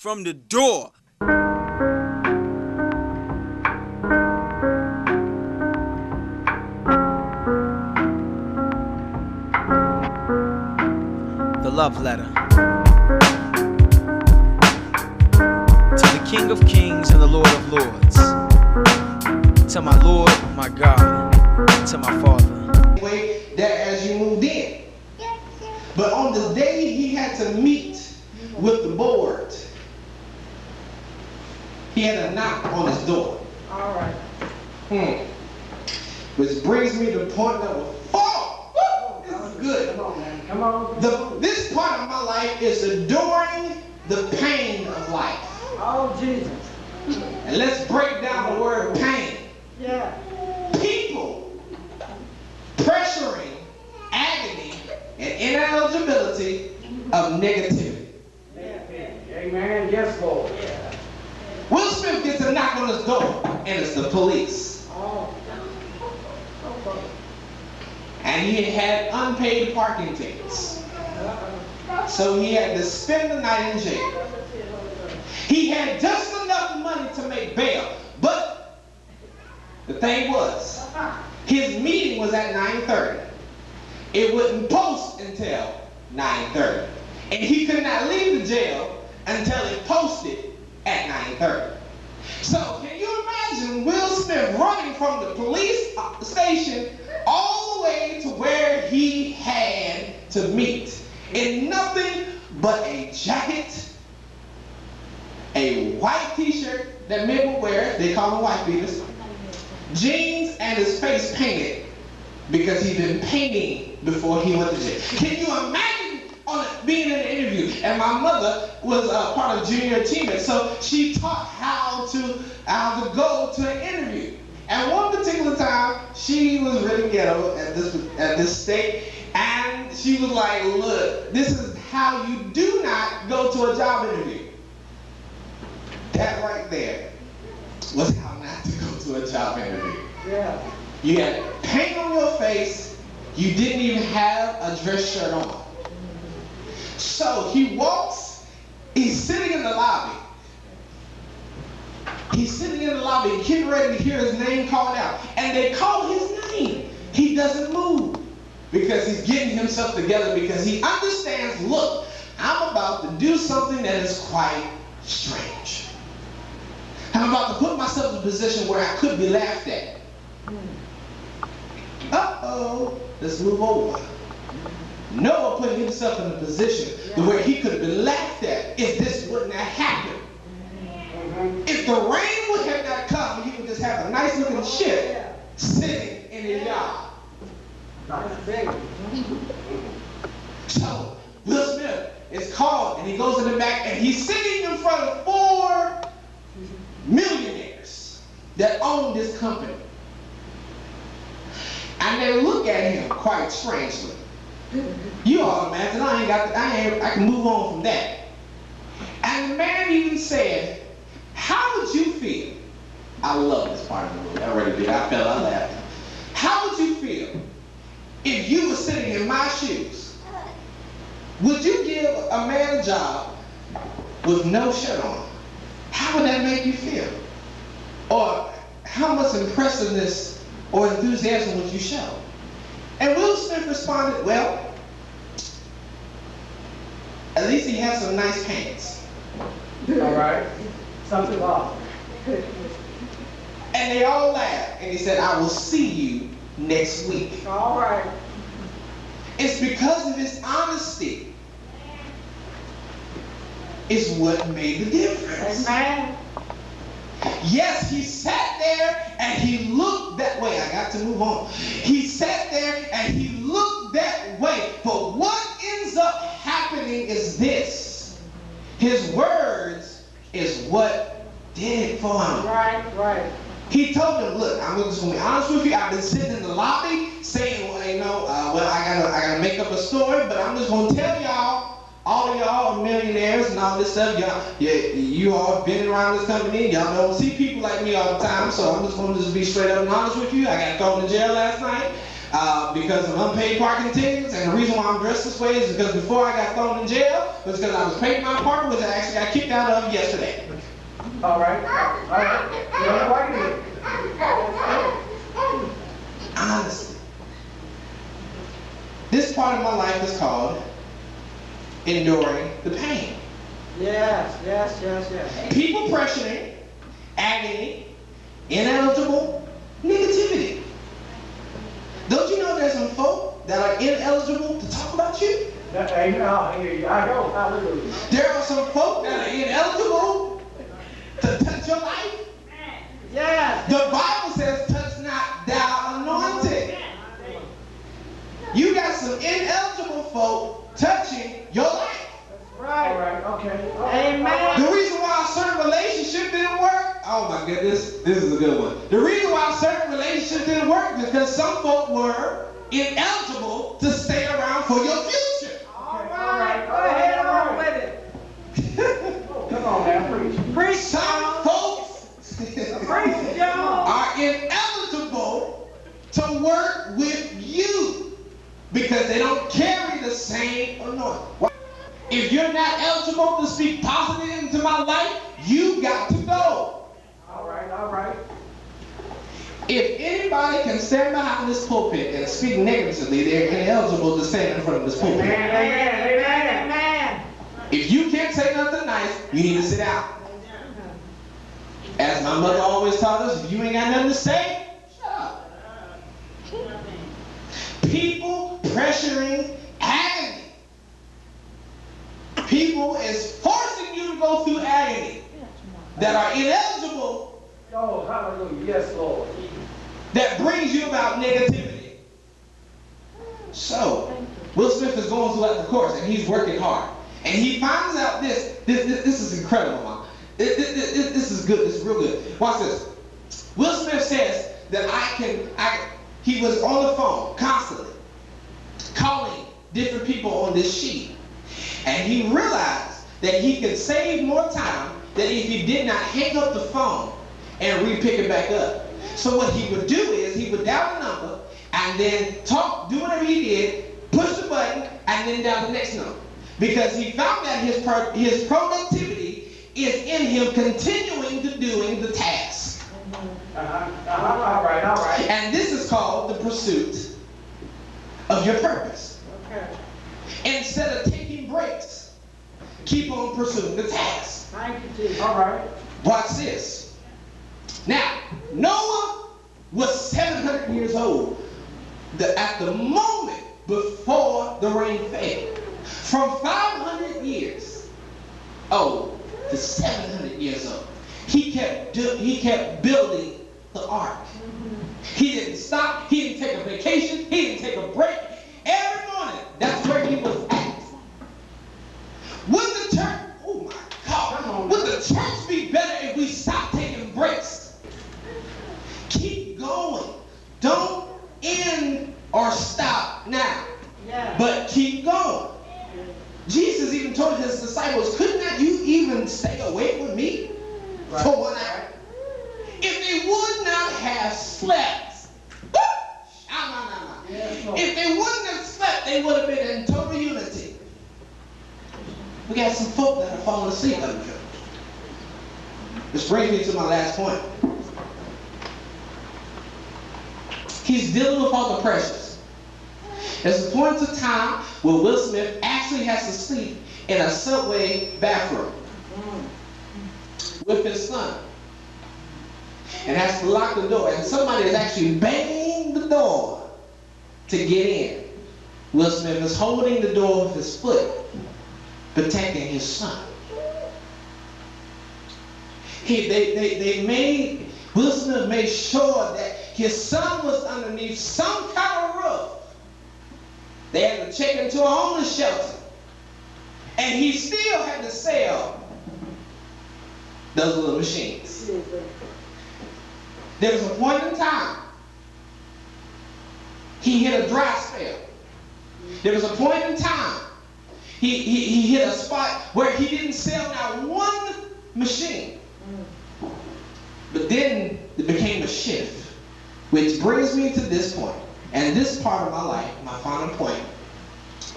from the door. The love letter to the King of Kings and the Lord of Lords, to my Lord, my God, to my Father. Way that as you moved in, but on the day he had to meet with the board, he had a knock on his door. All right. Which brings me to point number 4. Woo! This is good. Come on, man. Come on. This part of my life is enduring the pain of life. Oh, Jesus. And let's break down the word pain. Yeah. People pressuring agony and ineligibility of negativity. Amen. Yes, Lord. Will Smith gets a knock on his door, and it's the police. Oh. And he had unpaid parking tickets. So he had to spend the night in jail. He had just enough money to make bail. But the thing was, his meeting was at 9:30. It wouldn't post until 9:30. And he could not leave the jail until it posted at 9:30. So can you imagine Will Smith running from the police station all the way to where he had to meet in nothing but a jacket, a white t-shirt that men would wear, they call them white beaters, jeans, and his face painted because he'd been painting before he went to jail. Can you imagine being in an interview? And my mother was part of junior team, and so she taught how to go to an interview. And one particular time, she was really ghetto at this state, and she was like, "Look, this is how you do not go to a job interview." That right there was how not to go to a job interview. Yeah. You had paint on your face. You didn't even have a dress shirt on. So he walks. He's sitting in the lobby. He's sitting in the lobby, getting ready to hear his name called out. And they call his name. He doesn't move because he's getting himself together, because he understands, look, I'm about to do something that is quite strange. I'm about to put myself in a position where I could be laughed at. Uh-oh, let's move over. Noah put himself in a position where he could have been laughed at if this wouldn't have happened. If the rain would have not come, he would just have a nice looking ship sitting in his yard. So Will Smith is called, and he goes in the back, and he's sitting in front of 4 millionaires that own this company. And they look at him quite strangely. You all imagine, I can move on from that. And the man even said, "How would you feel?" I love this part of the movie. I already did. I laughed. How would you feel if you were sitting in my shoes? Would you give a man a job with no shirt on? How would that make you feel? Or how much impressiveness or enthusiasm would you show? And Will Smith responded, "Well, at least he has some nice pants." All right. Something off. And they all laughed. And he said, "I will see you next week." All right. It's because of his honesty. It's what made the difference. Amen. Yes, he sat there and he looked that way. I got to move on. He sat there and he looked that way. But what ends up happening is this. His words is what did it for him. Right. He told them, "Look, I'm just going to be honest with you. I've been sitting in the lobby saying, I gotta make up a story, but I'm just going to tell y'all, all of y'all are millionaires and all this stuff. You all have been around this company. Y'all don't see people like me all the time, so I'm just going to be straight up and honest with you. I got thrown in jail last night. because of unpaid parking tickets, and the reason why I'm dressed this way is because before I got thrown in jail was because I was paying my parking, which I actually got kicked out of yesterday. All right. All right. You don't know why you did. Honestly, this part of my life is called enduring the pain. Yes, yes, yes, yes. People pressuring, agony, ineligible, negativity. Don't you know there's some folk that are ineligible to talk about you? Amen. I hear you. I know. Hallelujah. There are some folk that are ineligible to touch your life. Yes. The Bible says, touch not thou anointed. You got some ineligible folk touching your life. Right. All right. Okay. Amen. The reason why a certain relationship didn't work, oh my goodness, this is a good one. The reason why a certain relationship didn't work is because some folk were ineligible to stay around for your future. All right. Go ahead on with it. Come on now, preach. Preach. Some folks Preach, y'all. are ineligible to work with you because they don't carry the same anointing. If you're not eligible to speak positive into my life, you got to go. All right, all right. If anybody can stand behind this pulpit and speak negatively, they're ineligible to stand in front of this pulpit. Amen, amen, amen, amen. If you can't say nothing nice, you need to sit down. As my mother always taught us, if you ain't got nothing to say, shut up. People pressuring agony. People is forcing you to go through agony that are ineligible, Oh, hallelujah. Yes, Lord. that brings you about negativity. So, Will Smith is going throughout the course and he's working hard. And he finds out this is incredible, Mom. This is good, this is real good. Watch this. Will Smith says that he was on the phone constantly, calling different people on this sheet. And he realized that he could save more time than if he did not hang up the phone and re-pick it back up. So what he would do is he would dial the number and then talk, do whatever he did, push the button, and then dial the next number. Because he found that his productivity is in him continuing to doing the task. All right, all right. And this is called the pursuit of your purpose. Okay. Instead of taking breaks, keep on pursuing the task. Thank you, Jesus. All right. Watch this. Now, Noah was 700 years old at the moment before the rain fell. From 500 years old to 700 years old, he kept building the ark. He didn't stop. He didn't take a vacation. He didn't take a break. Every morning, that's where he was at. Would the church, oh my God, would the church be better if we stopped taking breaks? Keep going. Don't end or stop now, but keep going. Jesus even told his disciples, could not you even stay awake with me for 1 hour? If they would not have slept, if they wouldn't have slept, they would have been in total unity. We got some folk that are falling asleep on the church. This brings me to my last point. He's dealing with all the pressures. There's a point of time where Will Smith actually has to sleep in a subway bathroom with his son and has to lock the door, and somebody is actually banging the door to get in. Will Smith is holding the door with his foot, protecting his son. Will Smith made sure that his son was underneath some kind of roof. They had to check into a homeless shelter. And he still had to sell those little machines. There was a point in time he hit a dry spell. There was a point in time he hit a spot where he didn't sell not one machine. But then it became a shift, which brings me to this point. And this part of my life, my final point,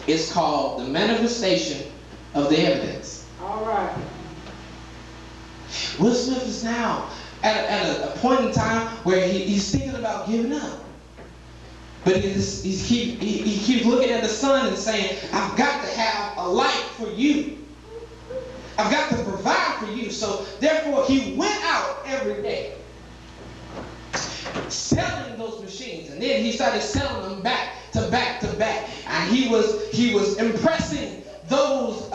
is called the manifestation of the evidence. All right. Will Smith is now at a point in time where he's thinking about giving up. But he keeps looking at the son and saying, I've got to have a life for you. I've got to provide for you. So therefore he went out every day selling those machines. And then he started selling them back to back to back. And he was impressing those